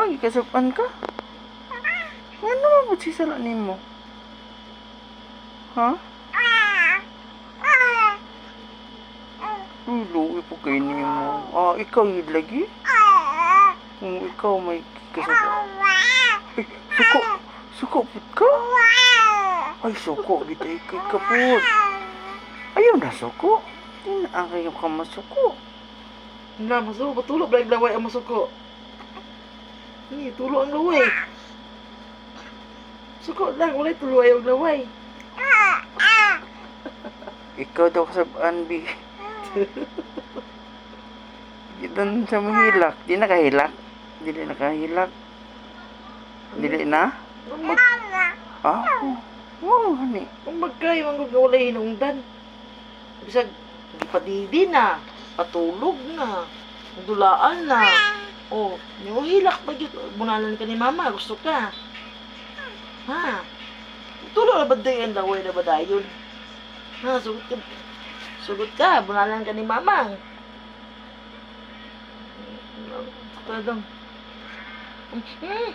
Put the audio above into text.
Ay, kasupan ka? Ano mo si sala nimo? Ha? Luwi po kayo nimo. Ikaw yun lagi? Ikaw may kasupan. Ay, suko put ka? Ay, suko, kita ikay ka put. Ayaw na suko. Hindi na kayo ka masuko. Na, masuko. Patulog lang laway ang masuko. Ni, tulo ang laway. Suko lang, walay tulo ayaw laway. Ikaw daw kasabaan, Bi. Gitan sa mahilak. Di na kahilak. Dili na kahilak. Dili na? Hani. Kung magkayo ang gawalay hinungdan. Bisag, gipadidi na. Patulog na. Dulaan na. Oh, yung hilak pa yun. Bunalan ka ni mama. Gusto ka. Ha? Tulog na ba dayon laway na ba dayon? Ha, sugot ka. Sugot ka. Bunalan ka ni mama. Tadang.